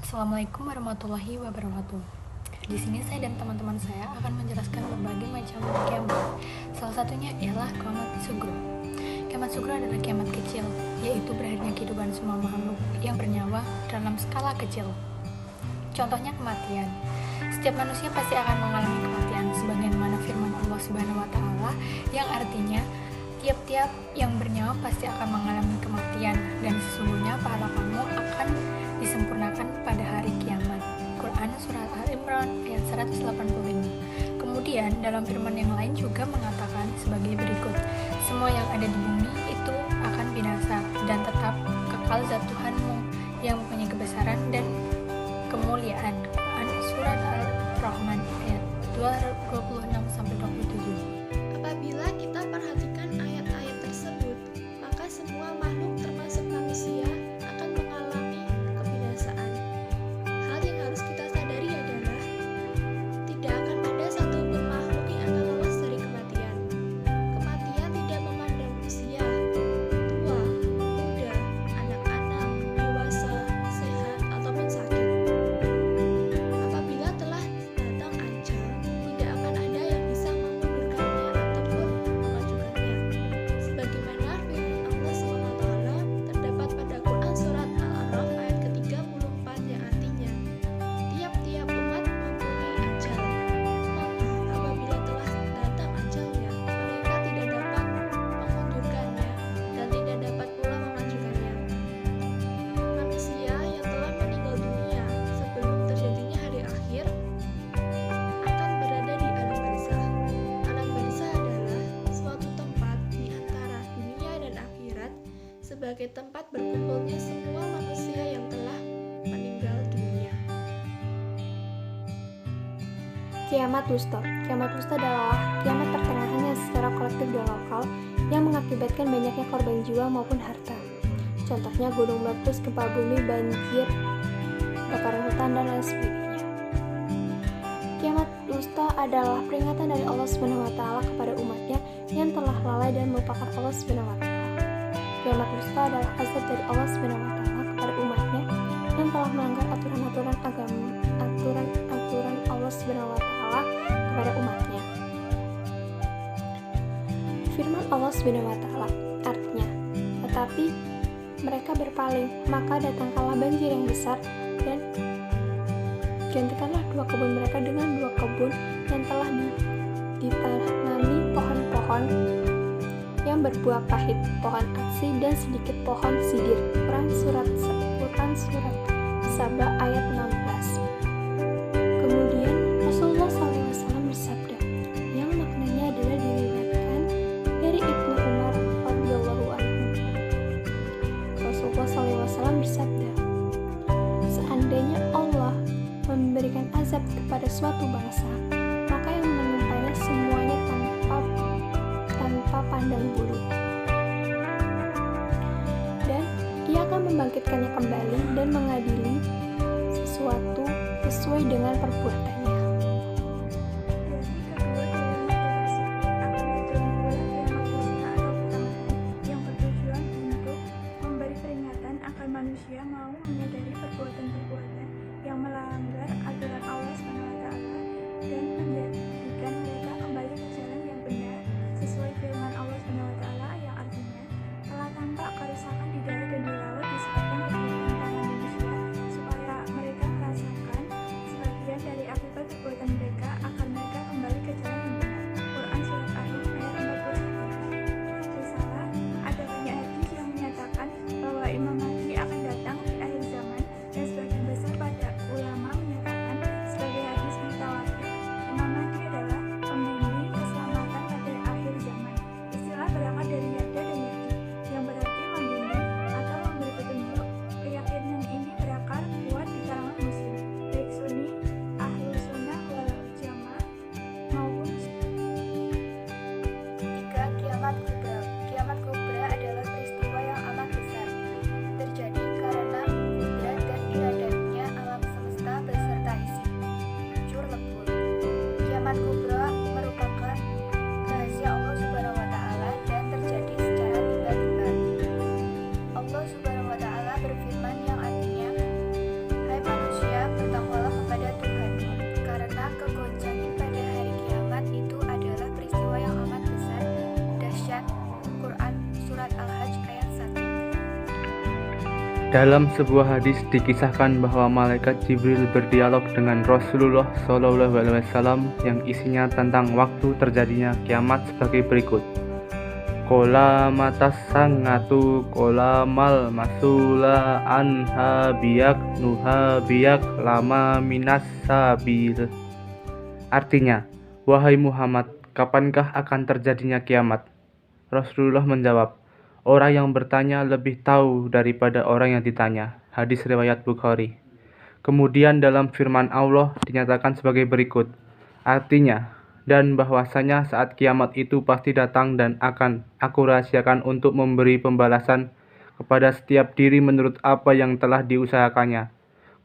Assalamualaikum warahmatullahi wabarakatuh. Di sini saya dan teman-teman saya akan menjelaskan berbagai macam kiamat. Salah satunya ialah kiamat sugro. Kiamat sugro adalah kiamat kecil, yaitu berakhirnya kehidupan semua makhluk yang bernyawa dalam skala kecil. Contohnya kematian. Setiap manusia pasti akan mengalami kematian, sebagaimana firman Allah Subhanahu wa Ta'ala yang artinya tiap-tiap yang bernyawa pasti akan mengalami kematian, dan sesungguhnya pahala kamu akan disempurnakan pada hari kiamat. Quran Surat Al-Imran ayat 185. Kemudian dalam firman yang lain juga mengatakan sebagai berikut: semua yang ada di bumi itu akan binasa, dan tetap kekal zat Tuhanmu yang mempunyai kebesaran dan kemuliaan. Quran Surat Al-Rahman ayat 26-27. Apabila kita perhatikan ayat-ayat tersebut, maka semua makhluk termasuk manusia akan mengalami kebinasaan. Hal yang harus kita sadari adalah tidak akan ada satupun makhluk yang akan lolos dari kematian. Kematian tidak memandang usia, tua, muda, anak-anak, dewasa, sehat, ataupun sakit. Apabila telah datang ajal, tidak akan ada yang bisa mengundurkannya ataupun memajukannya. Sebagaimana firman Allah SWT terdapat pada Quran Surat Al-A'raf ayat ke-34 yang artinya, tiap-tiap umat mempunyai ajal, maka apabila telah datang ajalnya, mereka tidak dapat mengundurkannya dan tidak dapat pula memajukannya. Manusia yang telah meninggal dunia sebelum terjadinya hari akhir akan berada di alam barzakh. Alam barzakh adalah suatu tempat di antara dunia dan akhirat sebagai tempat berkumpulnya semua manusia yang telah meninggal dunia. Kiamat Wusta. Kiamat Wusta adalah kiamat pertengahan yang secara kolektif dan lokal yang mengakibatkan banyaknya korban jiwa maupun harta. Contohnya gunung meletus, gempa bumi, banjir, kebakaran hutan, dan lain sebagainya. Kiamat Wusta adalah peringatan dari Allah Subhanahu wa Ta'ala kepada umatnya yang telah lalai dan melupakan Allah Subhanahu wa Ta'ala. Kiamat Wusta adalah azab dari Allah Subhanahu wa Ta'ala kepada umatnya yang telah melanggar aturan-aturan agama, aturan-aturan Allah Subhanahu wa Ta'ala kepada umatnya. Firman Allah Subhanahu wa Ta'ala artinya, tetapi mereka berpaling, maka datangkanlah banjir yang besar dan gantikanlah dua kebun mereka dengan dua kebun yang telah ditanami pohon-pohon yang berbuah pahit, pohon aksi dan sedikit pohon sidir. Quran Surat Saba ayat 16. Kemudian Rasulullah SAW bersabda, yang maknanya adalah diriwayatkan dari Ibnu Umar radhiyallahu anhu. Rasulullah SAW bersabda, seandainya Allah memberikan azab kepada suatu bangsa, maka yang menimpanya semuanya tanpa pandang bulu, dan ia akan membangkitkannya kembali dan mengadili sesuatu sesuai dengan perbuatannya. Yang bertujuan untuk memberi peringatan agar manusia mau menyadari perbuatan-perbuatan yang melanggar aturan Allah SWT dan menjadikan mereka kembali ke jalan yang benar sesuai firman Allah SWT yang artinya telah tampak kerusakan di darat dan di laut disebabkan perbuatan tangan manusia, supaya mereka merasakan sebagian dari akibat Dalam sebuah hadis dikisahkan bahwa malaikat Jibril berdialog dengan Rasulullah SAW yang isinya tentang waktu terjadinya kiamat sebagai berikut. Kola matas sangatu kola mal masula anha biyak nuha biyak lama minas sabil. Artinya, wahai Muhammad, kapankah akan terjadinya kiamat? Rasulullah menjawab, orang yang bertanya lebih tahu daripada orang yang ditanya. Hadis riwayat Bukhari. Kemudian dalam firman Allah dinyatakan sebagai berikut. Artinya, dan bahwasanya saat kiamat itu pasti datang dan akan aku rahasiakan untuk memberi pembalasan kepada setiap diri menurut apa yang telah diusahakannya.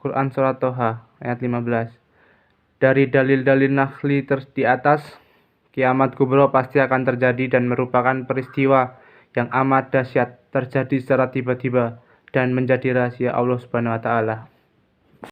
Quran Surat Toha ayat 15. Dari dalil-dalil nakli di atas, kiamat kubro pasti akan terjadi dan merupakan peristiwa yang amat dahsyat, terjadi secara tiba-tiba dan menjadi rahasia Allah Subhanahu wa taala.